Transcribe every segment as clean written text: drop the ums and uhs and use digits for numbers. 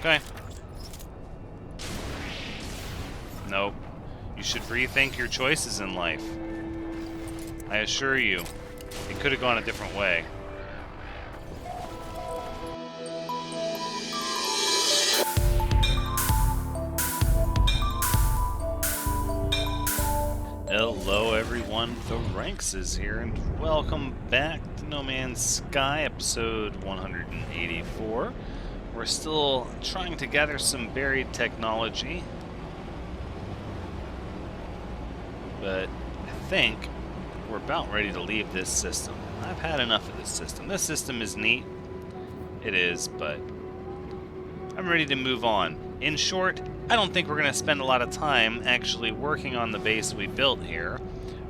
Okay. Nope. You should rethink your choices in life. I assure you, it could have gone a different way. Hello everyone, Thranxes here, and welcome back to No Man's Sky, episode 184. We're still trying to gather some buried technology, but I think we're about ready to leave this system. I've had enough of this system. This system is neat, it is, but I'm ready to move on. In short, I don't think we're going to spend a lot of time actually working on the base we built here,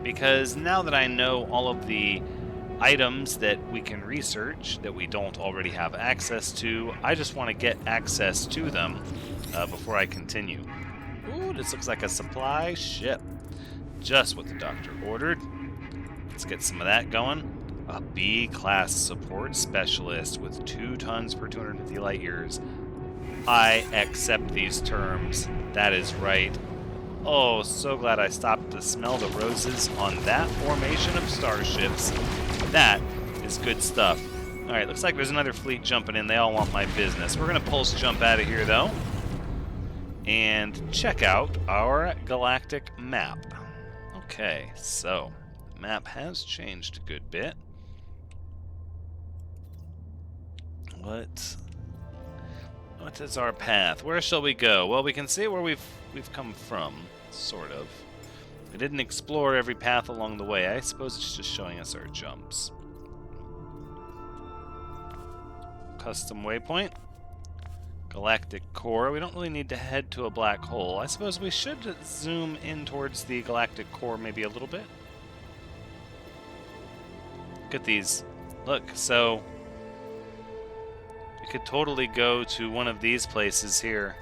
because now that I know all of the items that we can research that we don't already have access to, I just want to get access to them before I continue. Ooh, this looks like a supply ship. Just what the doctor ordered. Let's get some of that going. A B-class support specialist with 2 tons per 250 light years. I accept these terms. That is right. Oh, so glad I stopped to smell the roses on that formation of starships. That is good stuff. Alright, looks like there's another fleet jumping in. They all want my business. We're going to pulse jump out of here, though, and check out our galactic map. Okay, so the map has changed a good bit. What is our path? Where shall we go? Well, we can see where we've come from, sort of. We didn't explore every path along the way. I suppose it's just showing us our jumps. Custom waypoint. Galactic core. We don't really need to head to a black hole. I suppose we should zoom in towards the galactic core maybe a little bit. Look at these. Look, so we could totally go to one of these places here.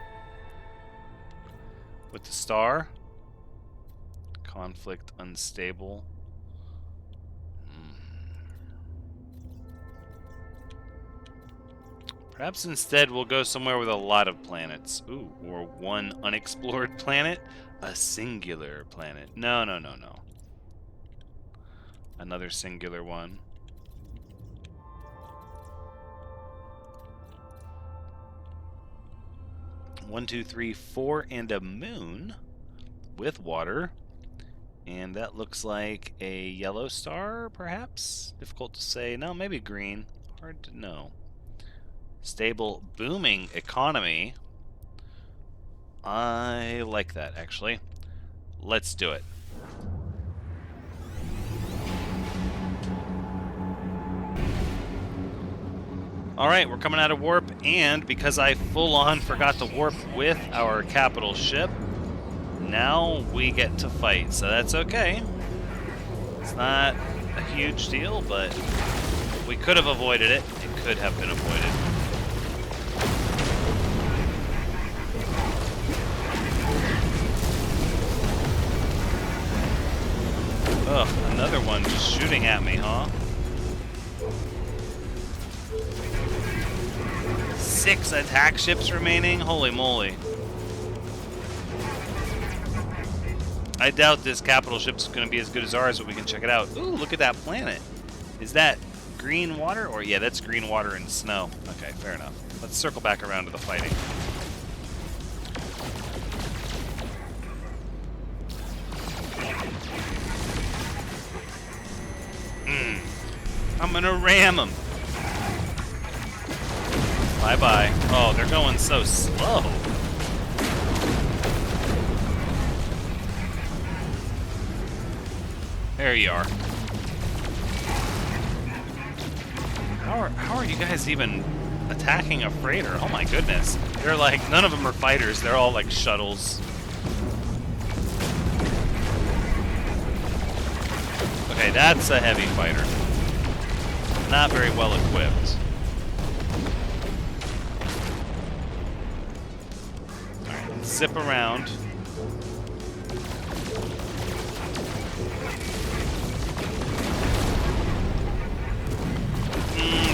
With the star. Conflict unstable. Perhaps instead we'll go somewhere with a lot of planets. Ooh, or one unexplored planet? A singular planet. No. Another singular one. One, two, three, 4, and a moon with water. And that looks like a yellow star, perhaps? Difficult to say. No, maybe green. Hard to know. Stable, booming economy. I like that, actually. Let's do it. Alright, we're coming out of warp, and because I full-on forgot to warp with our capital ship, now we get to fight, so that's okay. It's not a huge deal, but we could have avoided it. It could have been avoided. Ugh, another one just shooting at me, huh? 6 attack ships remaining? Holy moly. I doubt this capital ship's going to be as good as ours, but we can check it out. Ooh, look at that planet. Is that green water? Or, yeah, that's green water and snow. Okay, fair enough. Let's circle back around to the fighting. I'm going to ram them. Bye-bye. Oh, they're going so slow. There you are. How are you guys even attacking a freighter? Oh my goodness. They're like, none of them are fighters. They're all like shuttles. Okay, that's a heavy fighter. Not very well equipped. Alright, zip around.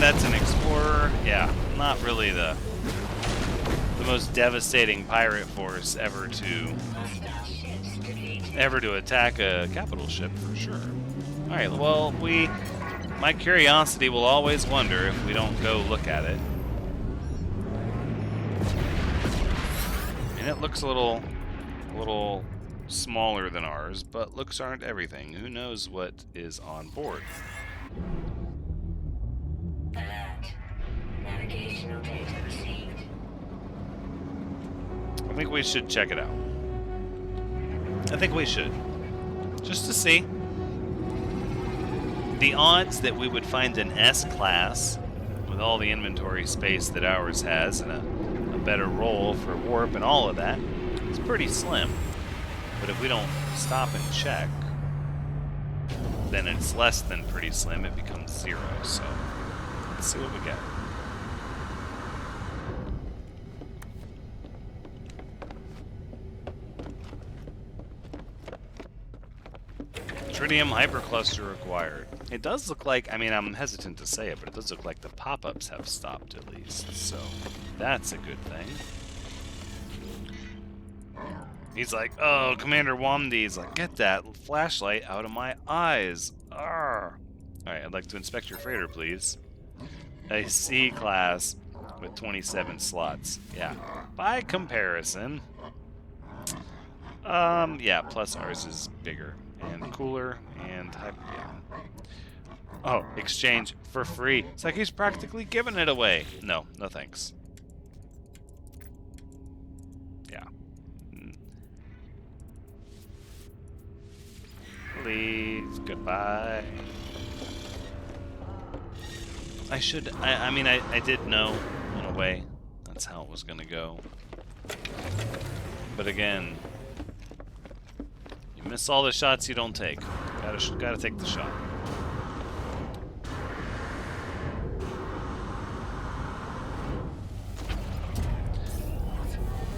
That's an explorer. Yeah, not really the the most devastating pirate force ever to attack a capital ship, for sure. Alright, well, my curiosity will always wonder if we don't go look at it. And it looks a little smaller than ours, but looks aren't everything. Who knows what is on board? Alert. Navigational data received. I think we should check it out. I think we should. Just to see. The odds that we would find an S-class with all the inventory space that ours has and a better roll for warp and all of that is pretty slim. But if we don't stop and check, then it's less than pretty slim. It becomes 0. So let's see what we get. Tritium hypercluster required. It does look like, I mean, I'm hesitant to say it, but it does look like the pop-ups have stopped at least. So that's a good thing. He's like, oh, Commander Wamdi's like, get that flashlight out of my eyes. Arr. Alright, I'd like to inspect your freighter, please. A C-class with 27 slots. Yeah. By comparison, yeah, plus ours is bigger and cooler and yeah. Oh, exchange for free. It's like he's practically giving it away. No, no thanks. Yeah. Leave. Goodbye. I mean, I did know, in a way, that's how it was gonna go. But again, you miss all the shots you don't take. Gotta take the shot.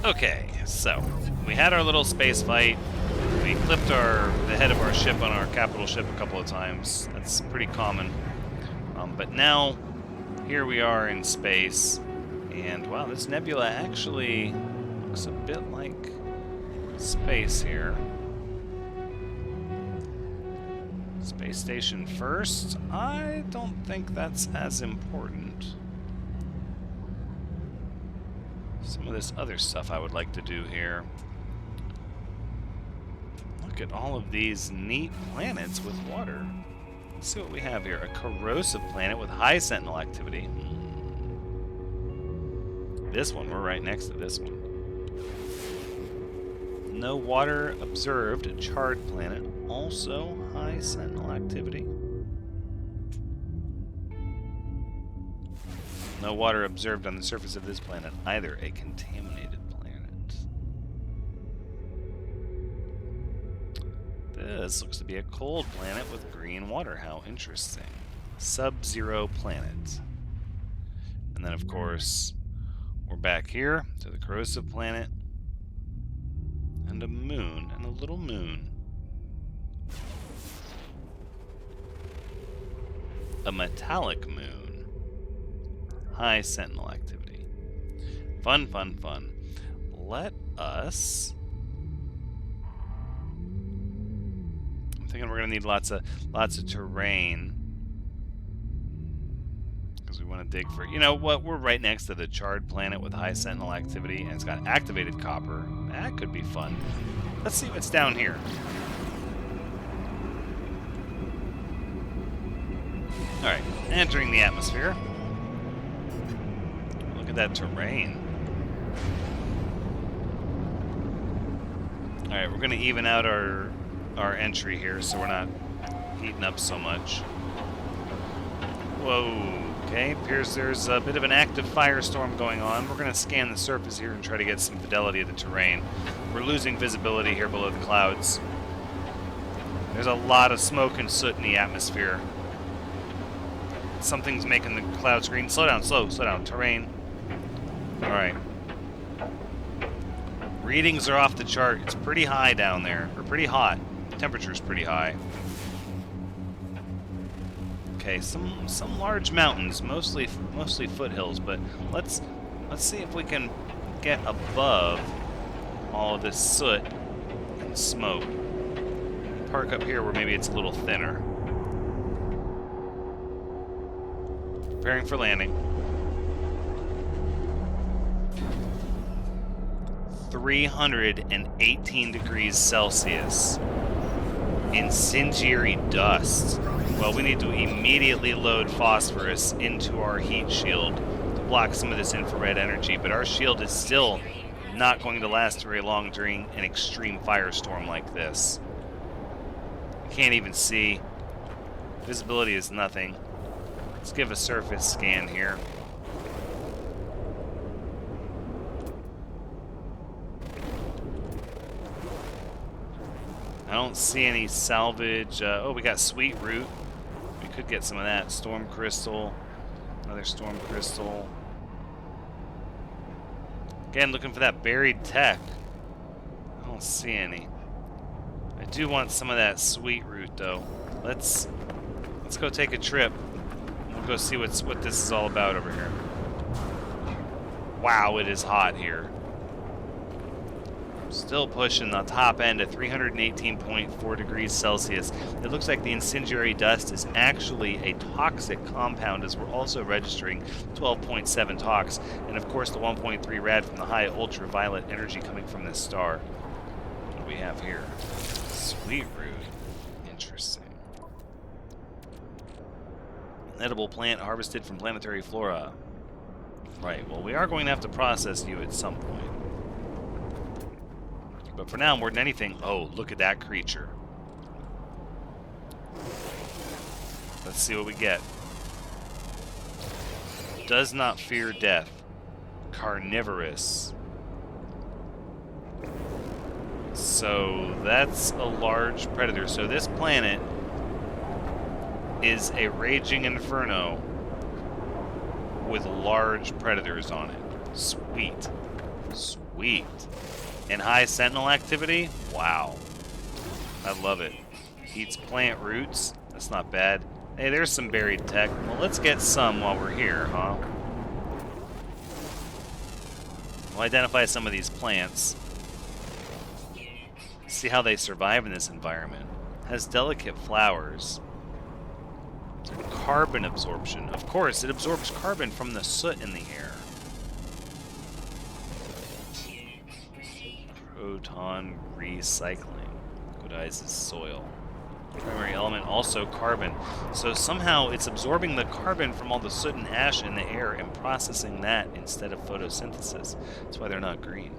Okay, so we had our little space fight. We clipped the head of our ship on our capital ship a couple of times. That's pretty common. But now, here we are in space, and wow, this nebula actually looks a bit like space here. Space station first? I don't think that's as important. Some of this other stuff I would like to do here. Look at all of these neat planets with water. Let's see what we have here. A corrosive planet with high sentinel activity. This one, we're right next to this one. No water observed, a charred planet. Also high sentinel activity. No water observed on the surface of this planet either. A contaminated planet. This looks to be a cold planet with green water. How interesting. Sub-zero planet. And then, of course, we're back here to the corrosive planet. And a moon. And a little moon. A metallic moon. High sentinel activity. Fun, fun, fun. Let us... I'm thinking we're gonna need lots of terrain. Because we want to dig for... You know what? We're right next to the charred planet with high sentinel activity, and it's got activated copper. That could be fun. Let's see what's down here. Alright, entering the atmosphere. Look at that terrain. Alright, we're going to even out our entry here so we're not heating up so much. Whoa. Okay, appears there's a bit of an active firestorm going on. We're going to scan the surface here and try to get some fidelity of the terrain. We're losing visibility here below the clouds. There's a lot of smoke and soot in the atmosphere. Something's making the clouds green. Slow down, slow down. Terrain. Alright. Readings are off the chart. It's pretty high down there. Or pretty hot. The temperature's pretty high. Okay, some large mountains, mostly foothills, but let's see if we can get above all of this soot and smoke. Park up here where maybe it's a little thinner. Preparing for landing. 318 degrees Celsius. Incendiary dust. Well, we need to immediately load phosphorus into our heat shield to block some of this infrared energy, but our shield is still not going to last very long during an extreme firestorm like this. Can't even see. Visibility is nothing. Let's give a surface scan here. I don't see any salvage. Oh, we got sweet root. We could get some of that. Storm crystal. Another storm crystal. Again, looking for that buried tech. I don't see any. I do want some of that sweet root, though. Let's go take a trip. We'll go see what this is all about over here. Wow, it is hot here. Still pushing the top end at 318.4 degrees Celsius. It looks like the incendiary dust is actually a toxic compound, as we're also registering 12.7 tox, and of course the 1.3 rad from the high ultraviolet energy coming from this star. What do we have here? Sweet root. Interesting. An edible plant harvested from planetary flora. Right, well, we are going to have to process you at some point. But for now, more than anything... Oh, look at that creature. Let's see what we get. Does not fear death. Carnivorous. So that's a large predator. So this planet is a raging inferno with large predators on it. Sweet. Sweet. And high sentinel activity? Wow. I love it. Eats plant roots. That's not bad. Hey, there's some buried tech. Well, let's get some while we're here, huh? We'll identify some of these plants. See how they survive in this environment. Has delicate flowers. Carbon absorption. Of course, it absorbs carbon from the soot in the air. Proton recycling. Liquidizes soil. Primary element also carbon. So somehow it's absorbing the carbon from all the soot and ash in the air and processing that instead of photosynthesis. That's why they're not green.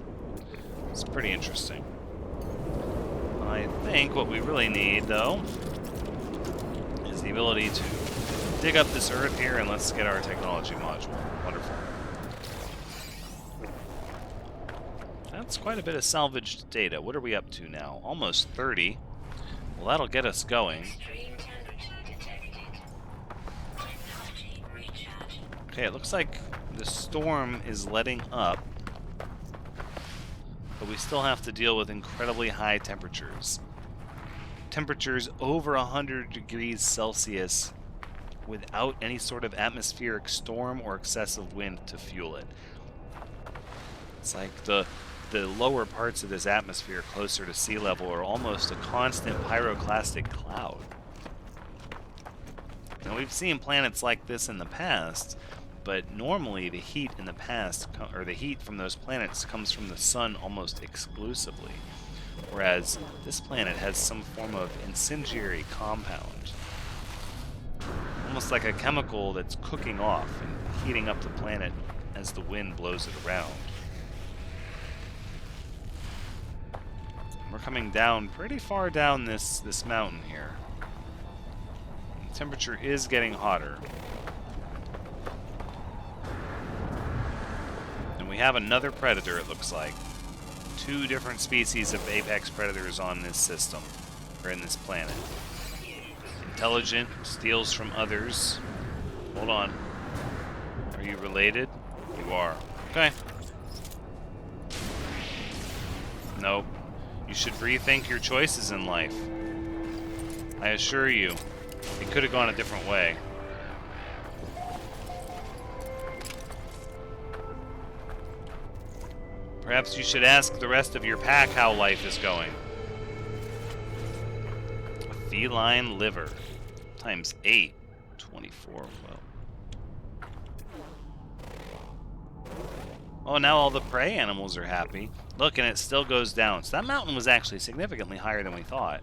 It's pretty interesting. I think what we really need, though, is the ability to dig up this earth here, and let's get our technology module. Wonderful. That's quite a bit of salvaged data. What are we up to now? Almost 30. Well, that'll get us going. Okay, it looks like the storm is letting up, but we still have to deal with incredibly high temperatures. Temperatures over 100 degrees Celsius without any sort of atmospheric storm or excessive wind to fuel it. It's like the lower parts of this atmosphere closer to sea level are almost a constant pyroclastic cloud. Now, we've seen planets like this in the past, but normally the heat in the past, or the heat from those planets, comes from the sun almost exclusively, whereas this planet has some form of incendiary compound, almost like a chemical that's cooking off and heating up the planet as the wind blows it around. We're coming down pretty far down this mountain here. The temperature is getting hotter. And we have another predator, it looks like. 2 different species of apex predators on this system, or in this planet. Intelligent, steals from others. Hold on. Are you related? You are. Okay. Nope. You should rethink your choices in life. I assure you, it could have gone a different way. Perhaps you should ask the rest of your pack how life is going. Feline liver. Times 8. 24. Well. Oh, now all the prey animals are happy. Look, and it still goes down. So that mountain was actually significantly higher than we thought.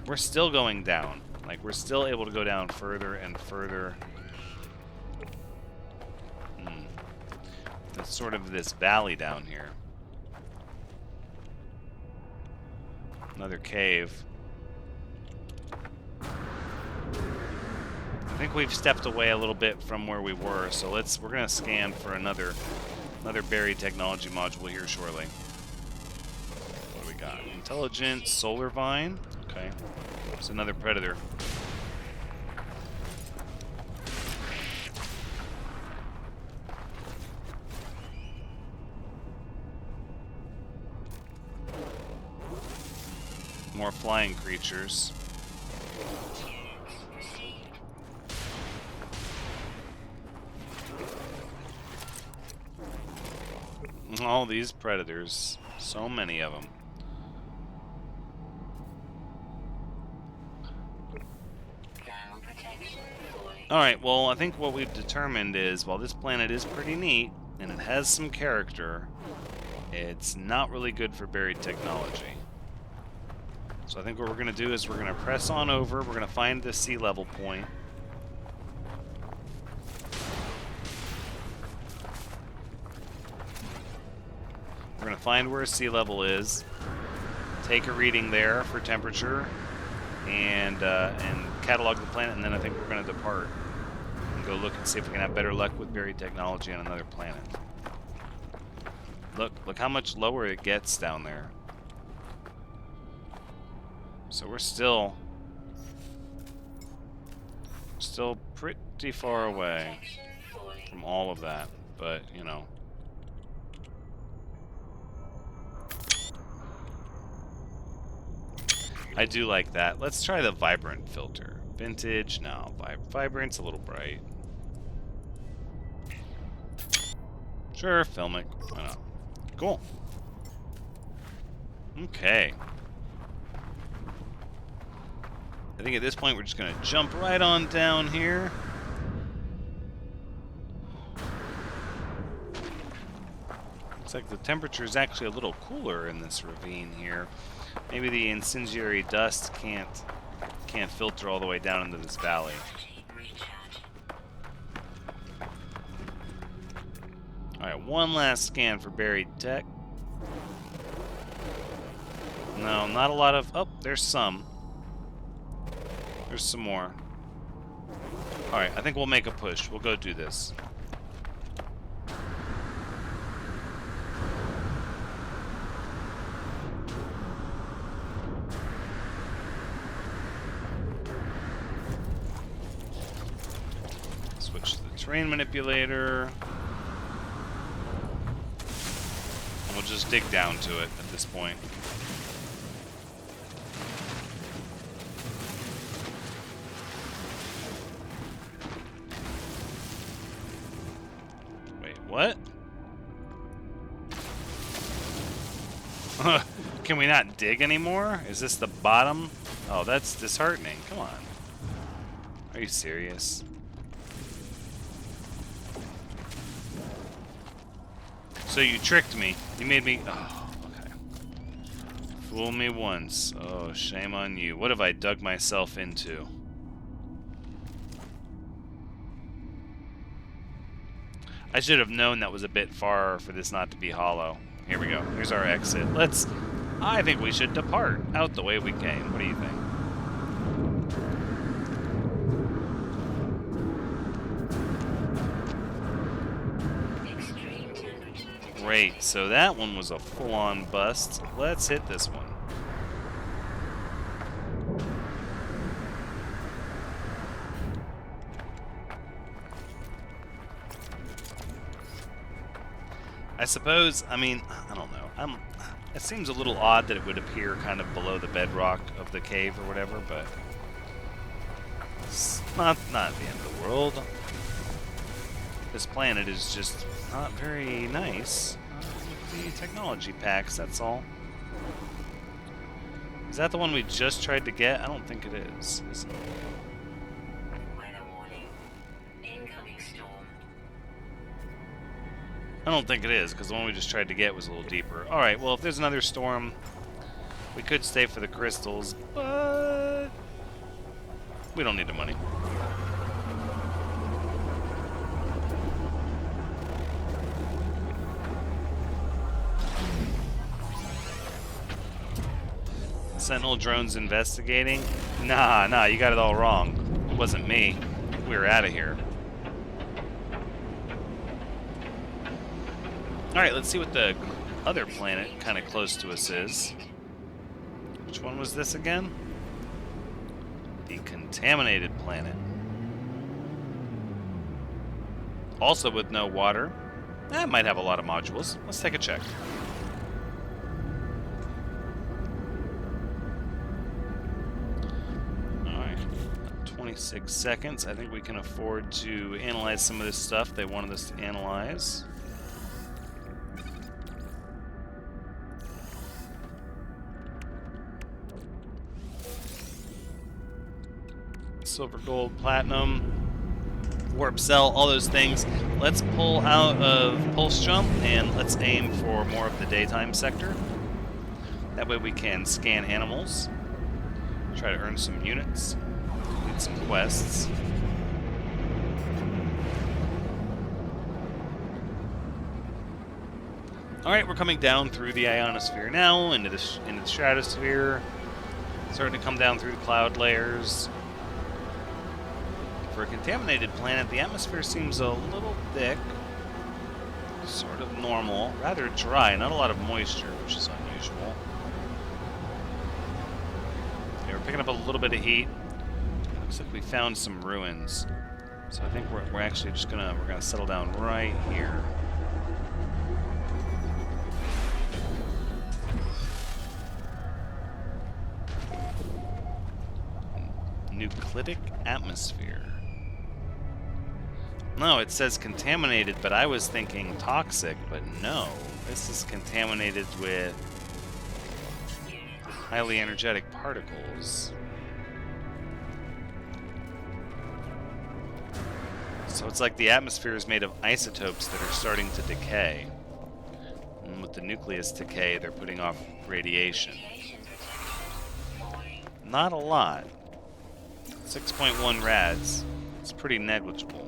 We're still going down. Like, we're still able to go down further and further. That's sort of this valley down here. Another cave. I think we've stepped away a little bit from where we were, so we're gonna scan for another buried technology module here shortly. What do we got? Intelligent solar vine. Okay, it's another predator. More flying creatures. All these predators. So many of them. Alright, well, I think what we've determined is, while this planet is pretty neat, and it has some character, it's not really good for buried technology. So I think what we're going to do is we're going to press on over, we're going to find the sea level point. We're going to find where sea level is, take a reading there for temperature, and catalog the planet, and then I think we're going to depart and go look and see if we can have better luck with buried technology on another planet. Look how much lower it gets down there. So we're still pretty far away from all of that, but you know. I do like that. Let's try the vibrant filter. Vintage, no. Vibrant's a little bright. Sure, filmic. Why not? Cool. Okay. I think at this point we're just going to jump right on down here. Looks like the temperature is actually a little cooler in this ravine here. Maybe the incendiary dust can't filter all the way down into this valley. Alright, one last scan for buried tech. No, not a lot of... Oh, there's some. There's some more. Alright, I think we'll make a push. We'll go do this. Switch to the terrain manipulator. And we'll just dig down to it at this point. What? Can we not dig anymore? Is this the bottom? Oh, that's disheartening. Come on. Are you serious? So you tricked me. You made me... Oh, okay. Fool me once. Oh, shame on you. What have I dug myself into? I should have known that was a bit far for this not to be hollow. Here we go. Here's our exit. I think we should depart out the way we came. What do you think? Great. So that one was a full-on bust. Let's hit this one. I suppose, I mean, I don't know. It seems a little odd that it would appear kind of below the bedrock of the cave or whatever, but it's not the end of the world. this planet is just not very nice with the technology packs, that's all. Is that the one we just tried to get? I don't think it is it? Weather warning. Incoming storm. I don't think it is, because the one we just tried to get was a little deeper. Alright, well, if there's another storm, we could stay for the crystals, but we don't need the money. Sentinel drones investigating? Nah, you got it all wrong. It wasn't me. We were out of here. Alright, let's see what the other planet kind of close to us is. Which one was this again? The contaminated planet. Also with no water. That might have a lot of modules. Let's take a check. Alright. 26 seconds. I think we can afford to analyze some of this stuff they wanted us to analyze. Silver, gold, platinum, warp cell, all those things. Let's pull out of pulse jump and let's aim for more of the daytime sector. That way we can scan animals, try to earn some units, complete some quests. Alright, we're coming down through the ionosphere now, into the stratosphere. Starting to come down through the cloud layers. For a contaminated planet, the atmosphere seems a little thick, sort of normal, rather dry, not a lot of moisture, which is unusual. Okay, we're picking up a little bit of heat. Looks like we found some ruins, so I think we're actually just gonna settle down right here. Nuclidic atmosphere. No, it says contaminated, but I was thinking toxic, but no. This is contaminated with highly energetic particles. So it's like the atmosphere is made of isotopes that are starting to decay. And with the nucleus decay, they're putting off radiation. Not a lot. 6.1 rads. It's pretty negligible.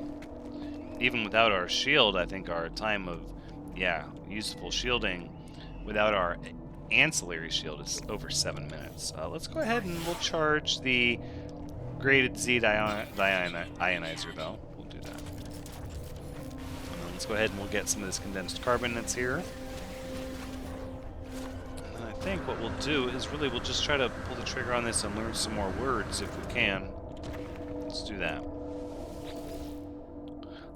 Even without our shield, I think our time of, useful shielding without our ancillary shield is over 7 minutes. Let's go ahead and we'll charge the graded Z ionizer, though. We'll do that. Let's go ahead and we'll get some of this condensed carbon that's here. And I think what we'll do is really we'll just try to pull the trigger on this and learn some more words if we can. Let's do that.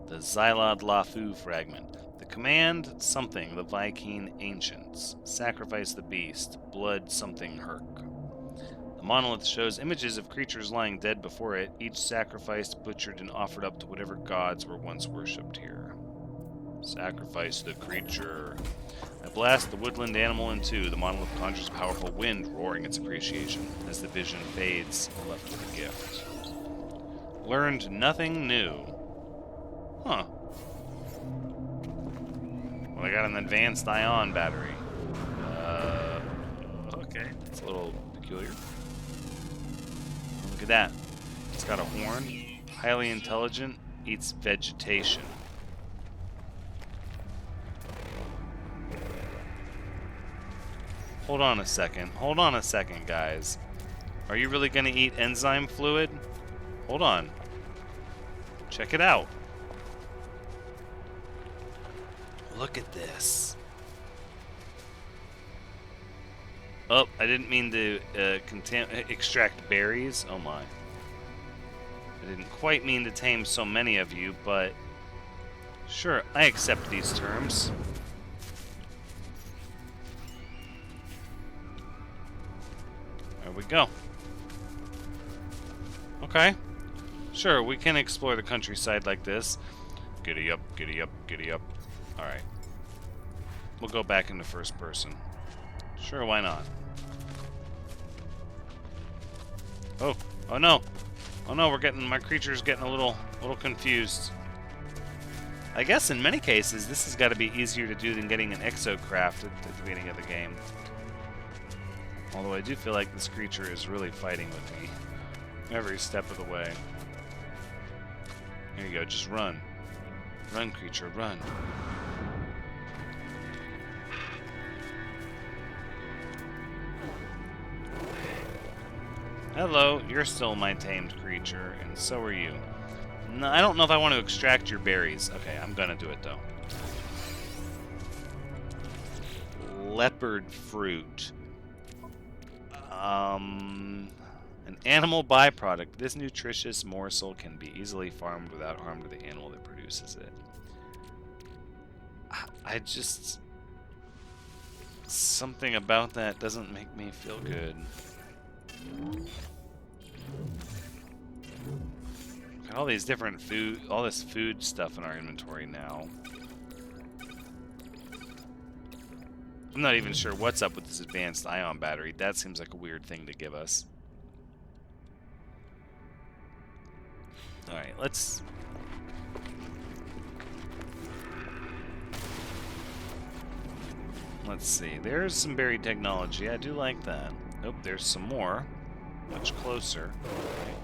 The Xylod Lafu fragment. The command something, the Viking ancients. Sacrifice the beast, blood something herc. The monolith shows images of creatures lying dead before it, each sacrificed, butchered, and offered up to whatever gods were once worshipped here. Sacrifice the creature. I blast the woodland animal in two. The monolith conjures powerful wind, roaring its appreciation. As the vision fades, left with a gift. Learned nothing new. Huh. Well, I got an advanced ion battery. Okay. It's a little peculiar. Look at that. It's got a horn. Highly intelligent. Eats vegetation. Hold on a second. Hold on a second, guys. Are you really going to eat enzyme fluid? Hold on. Check it out. Look at this. Oh, I didn't mean to extract berries. Oh my. I didn't quite mean to tame so many of you, but sure, I accept these terms. There we go. Okay. Sure, we can explore the countryside like this. Giddy up, giddy up, giddy up. Alright. We'll go back into first person. Sure, why not? Oh, oh no! Oh no, my creature's getting a little confused. I guess in many cases, this has got to be easier to do than getting an exocraft at the beginning of the game. Although I do feel like this creature is really fighting with me every step of the way. Here you go, just run. Run, creature, run. Hello, you're still my tamed creature, and so are you. No, I don't know if I want to extract your berries. Okay, I'm gonna do it though. Leopard fruit. An animal byproduct. This nutritious morsel can be easily farmed without harm to the animal that produces it. I just... Something about that doesn't make me feel good. Got all these different food, all this food stuff in our inventory now. I'm not even sure what's up with this advanced ion battery. That seems like a weird thing to give us. Alright, let's... Let's see. There's some buried technology. I do like that. Nope, there's some more. Much closer. Okay.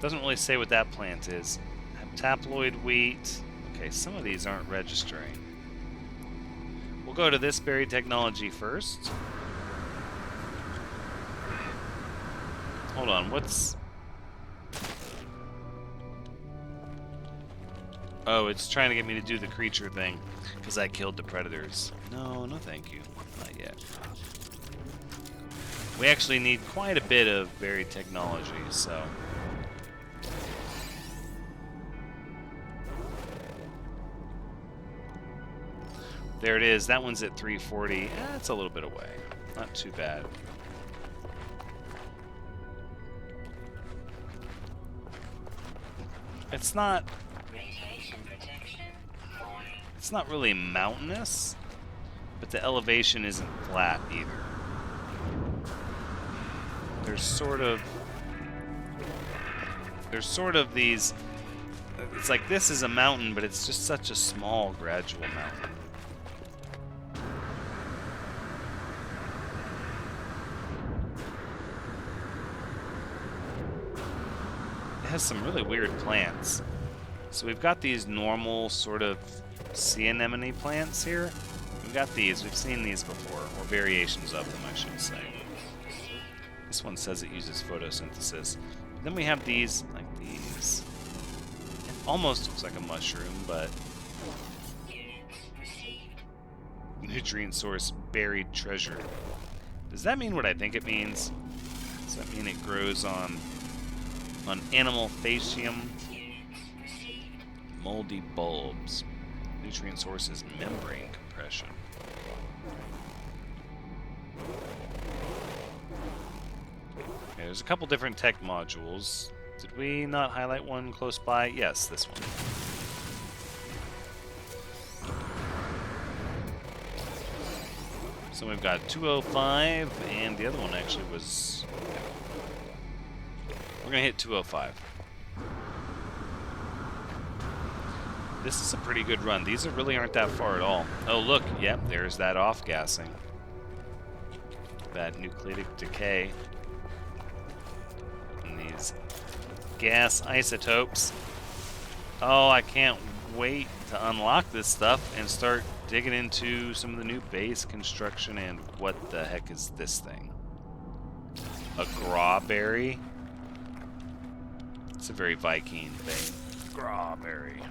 Doesn't really say what that plant is. Haploid wheat. Okay, some of these aren't registering. We'll go to this buried technology first. Hold on, what's... Oh, it's trying to get me to do the creature thing, because I killed the predators. No, no thank you. Not yet. We actually need quite a bit of buried technology, so... There it is. That one's at 340. It's a little bit away. Not too bad. It's not... It's not really mountainous, but the elevation isn't flat either. There's sort of these... It's like this is a mountain, but it's just such a small, gradual mountain. It has some really weird plants. So we've got these normal sort of sea anemone plants here. We've got these. We've seen these before, or variations of them, I should say. This one says it uses photosynthesis. Then we have these, like these. It almost looks like a mushroom, but... Nutrient source, buried treasure. Does that mean what I think it means? Does that mean it grows on animal fascium? Moldy bulbs. Nutrient source is membrane compression. Okay, there's a couple different tech modules. Did we not highlight one close by? Yes, this one. So we've got 205, and the other one actually was... We're going to hit 205. This is a pretty good run. These really aren't that far at all. Oh, look. Yep, there's that off-gassing. That nucleic decay. And these gas isotopes. Oh, I can't wait to unlock this stuff and start digging into some of the new base construction. And what the heck is this thing? A grawberry? It's a very Viking thing. Grawberry.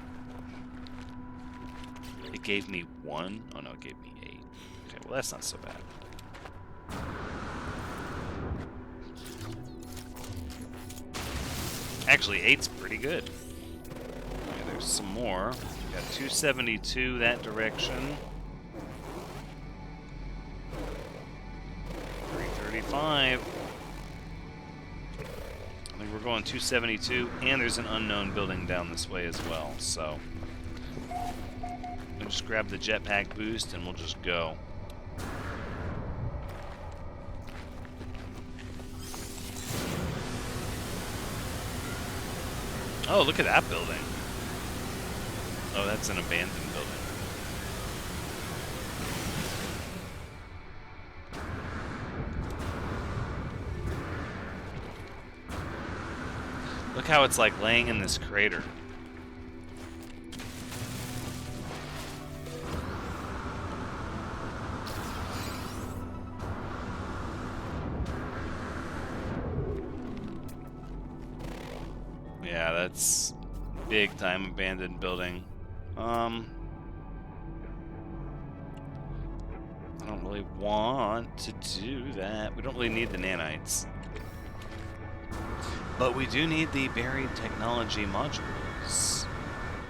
It gave me 1? Oh no, it gave me 8. Okay, well that's not so bad. Actually, 8's pretty good. Okay, there's some more. We got 272 that direction. 335. I think we're going 272, and there's an unknown building down this way as well. So we'll just grab the jetpack boost and we'll just go. Oh, look at that building. Oh, that's an abandoned building. Look how it's like laying in this crater. Yeah, that's big time abandoned building. I don't really want to do that. We don't really need the nanites. But we do need the buried technology modules.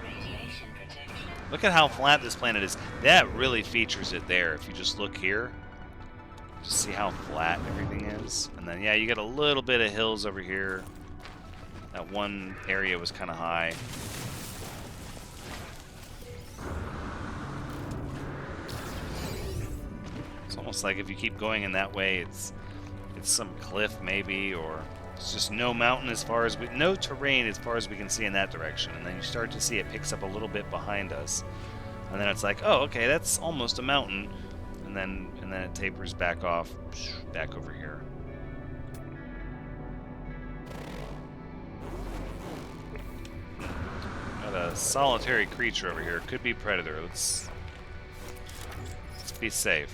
Radiation protection. Look at how flat this planet is. That really features it there. If you just look here, just see how flat everything is. And then, yeah, you got a little bit of hills over here. That one area was kind of high. It's almost like if you keep going in that way, it's some cliff maybe, or it's just no mountain as far as no terrain as far as we can see in that direction. And then you start to see it picks up a little bit behind us, and then it's like, oh, okay, that's almost a mountain, and then it tapers back off, back over here. Got a solitary creature over here. Could be predator. Let's be safe.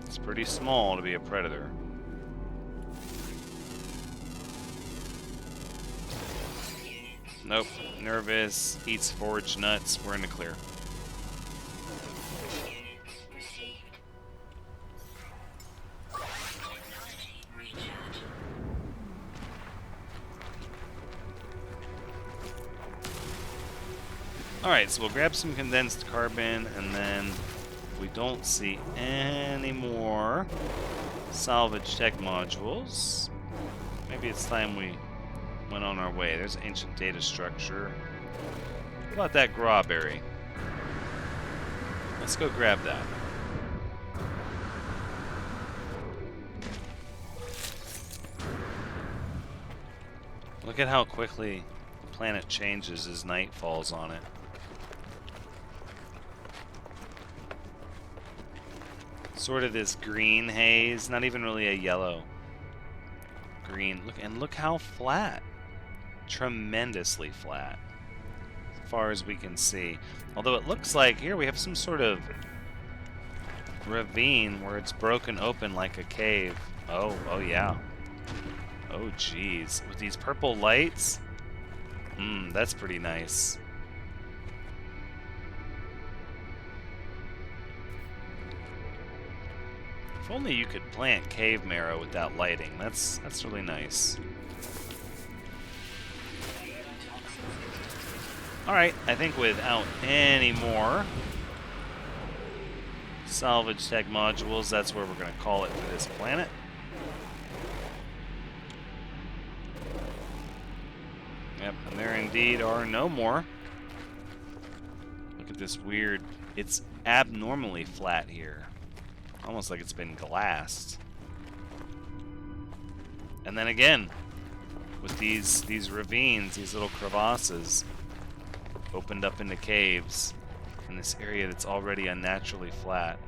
It's pretty small to be a predator. Nope. Nervous. Eats foraged nuts. We're in the clear. Units received. Technology recharge. Alright, so we'll grab some condensed carbon, and then if we don't see any more salvage tech modules, maybe it's time we went on our way. There's ancient data structure. How about that grawberry? Let's go grab that. Look at how quickly the planet changes as night falls on it. Sort of this green haze, not even really a yellow. Green. Look how flat. Tremendously flat. As far as we can see. Although it looks like here we have some sort of ravine where it's broken open like a cave. Oh yeah. Oh geez. With these purple lights? That's pretty nice. If only you could plant cave marrow with that lighting. That's really nice. Alright, I think without any more salvage tech modules, that's where we're going to call it for this planet. Yep, and there indeed are no more. Look at this weird... It's abnormally flat here. Almost like it's been glassed. And then again, with these ravines, these little crevasses opened up into caves in this area that's already unnaturally flat.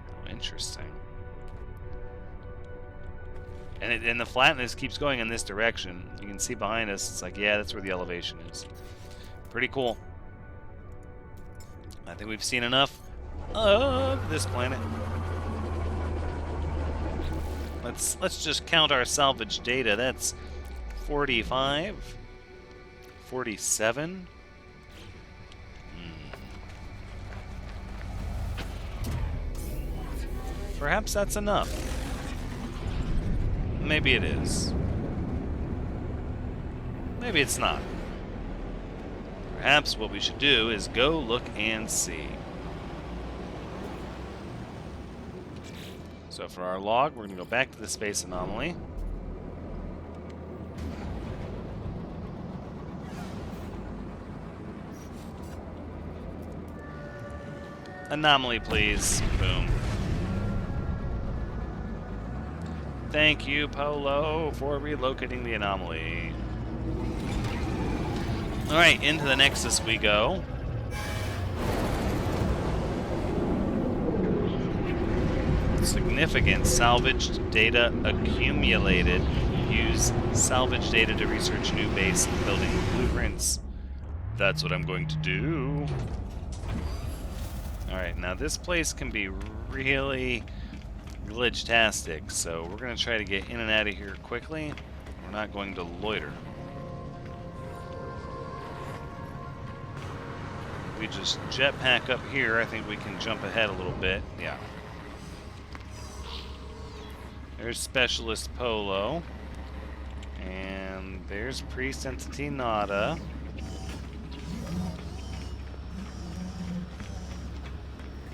Oh, interesting. And the flatness keeps going in this direction. You can see behind us, it's like, yeah, that's where the elevation is. Pretty cool. I think we've seen enough of this planet. Let's just count our salvage data. That's 45, 47. Perhaps that's enough. Maybe it is. Maybe it's not. Perhaps what we should do is go look and see. So for our log, we're going to go back to the space anomaly. Anomaly, please. Boom. Thank you, Polo, for relocating the anomaly. Alright, into the Nexus we go. Significant salvaged data accumulated. Use salvage data to research new base building blueprints. That's what I'm going to do. Alright, now this place can be really glitch-tastic, so we're going to try to get in and out of here quickly. We're not going to loiter. We just jetpack up here. I think we can jump ahead a little bit. Yeah. There's Specialist Polo. And there's Priest Entity Nada.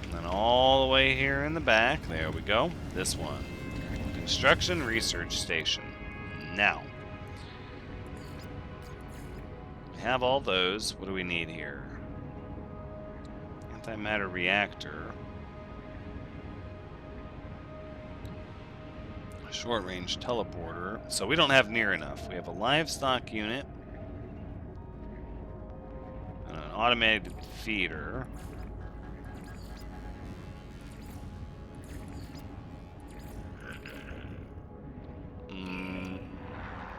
And then all the way here in the back, there we go. This one. Construction Research Station. Now. We have all those. What do we need here? Antimatter reactor. Short-range teleporter. So we don't have near enough. We have a livestock unit. And an automated feeder.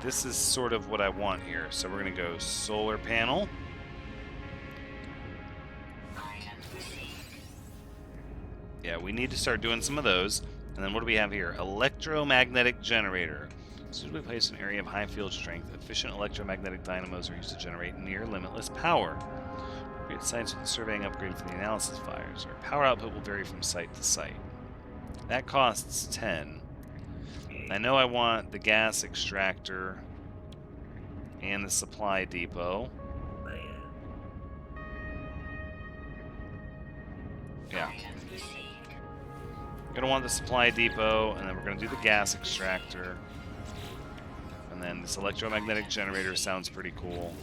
This is sort of what I want here. So we're going to go solar panel. Yeah, we need to start doing some of those. And then what do we have here? Electromagnetic generator. Suitably placed in an area of high field strength. Efficient electromagnetic dynamos are used to generate near limitless power. Create sites with a surveying upgrade for the analysis fires. Our power output will vary from site to site. That costs 10. I know I want the gas extractor and the supply depot. Yeah. We're going to want the supply depot, and then we're going to do the gas extractor. And then this electromagnetic generator sounds pretty cool.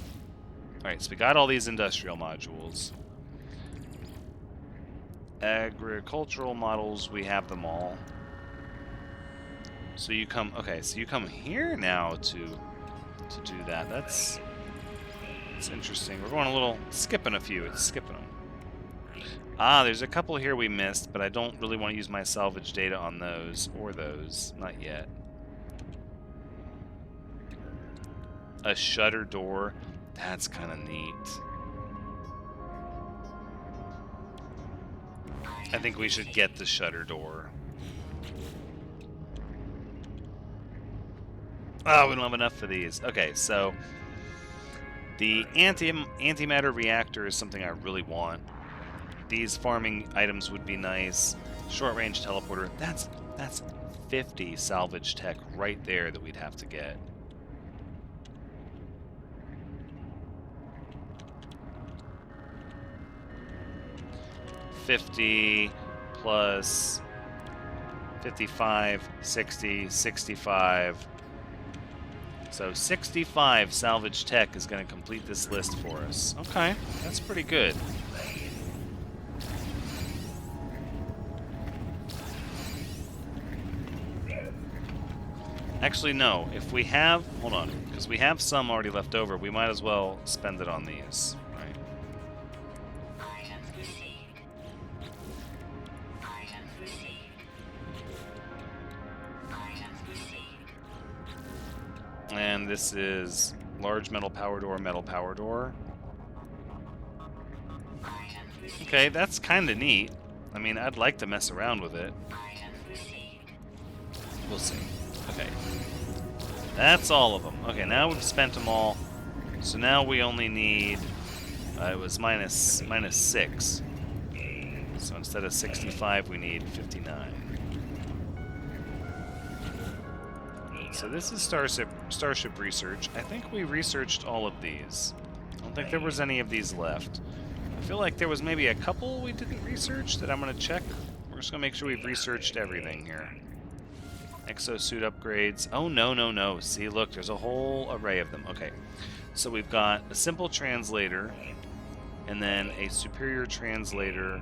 Alright, so we got all these industrial modules. Agricultural models, we have them all. So you come, okay, so you come here now to do that. That's interesting. We're going a little, skipping a few, it's skipping them. Ah, there's a couple here we missed, but I don't really want to use my salvage data on those, or those, not yet. A shutter door, that's kind of neat. I think we should get the shutter door. Oh, we don't have enough for these. Okay, so the antimatter reactor is something I really want. These farming items would be nice. Short-range teleporter, that's 50 salvage tech right there that we'd have to get. $50 plus 55, 60, 65. So 65 salvage tech is going to complete this list for us. Okay, that's pretty good. Actually, no. If we have... Hold on. Because we have some already left over, we might as well spend it on these. Right? And this is large metal power door. Okay, that's kind of neat. I mean, I'd like to mess around with it. We'll see. Okay. That's all of them. Okay, now we've spent them all. So now we only need... it was minus 6. So instead of 65, we need 59. So this is Starship Research. I think we researched all of these. I don't think there was any of these left. I feel like there was maybe a couple we didn't research that I'm going to check. We're just going to make sure we've researched everything here. Exosuit upgrades. Oh, no, no, no. See, look, there's a whole array of them. Okay. So we've got a simple translator, and then a superior translator.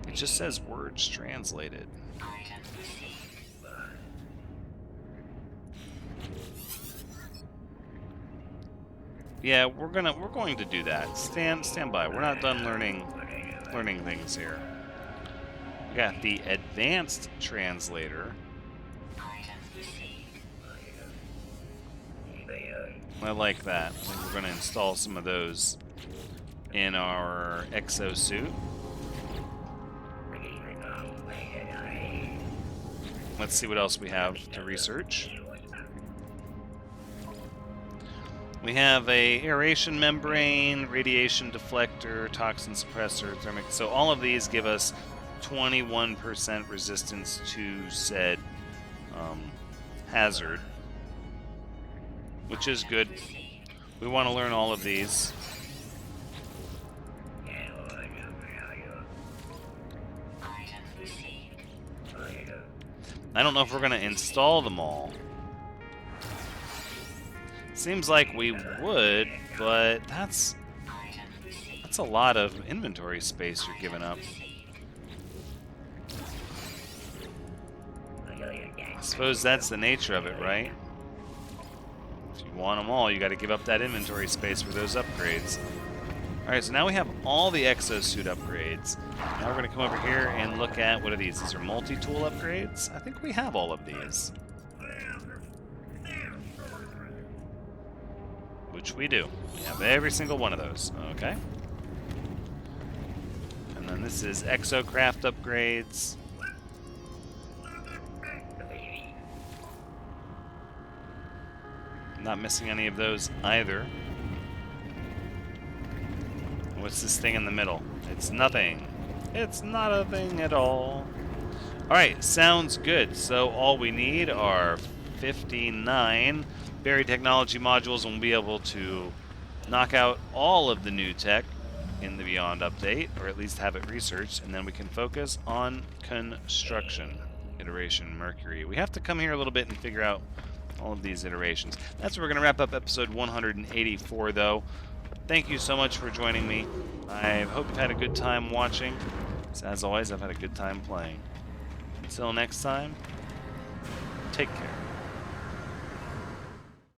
It just says words translated. Item received. Yeah, we're going to do that. Stand by. We're not done learning things here. We got the advanced translator. Item received. I like that. I think we're going to install some of those in our exosuit. Let's see what else we have to research. We have a aeration membrane, radiation deflector, toxin suppressor, thermic. So all of these give us 21% resistance to said hazard, which is good. We want to learn all of these. Item received. I don't know if we're going to install them all. Seems like we would, but that's Item received. a lot of inventory space you're giving up. I suppose that's the nature of it, right? If you want them all, you got to give up that inventory space for those upgrades. Alright, so now we have all the exosuit upgrades. Now we're going to come over here and look at, what are these? These are multi-tool upgrades? I think we have all of these. Which we do. We have every single one of those. Okay. And then this is exocraft upgrades. Not missing any of those either. What's this thing in the middle? It's nothing. It's not a thing at all. Alright, sounds good. So all we need are 59 buried technology modules, and we'll be able to knock out all of the new tech in the Beyond update, or at least have it researched, and then we can focus on construction. Iteration Mercury. We have to come here a little bit and figure out all of these iterations. That's where we're going to wrap up episode 184, though. Thank you so much for joining me. I hope you've had a good time watching. As always, I've had a good time playing. Until next time, take care.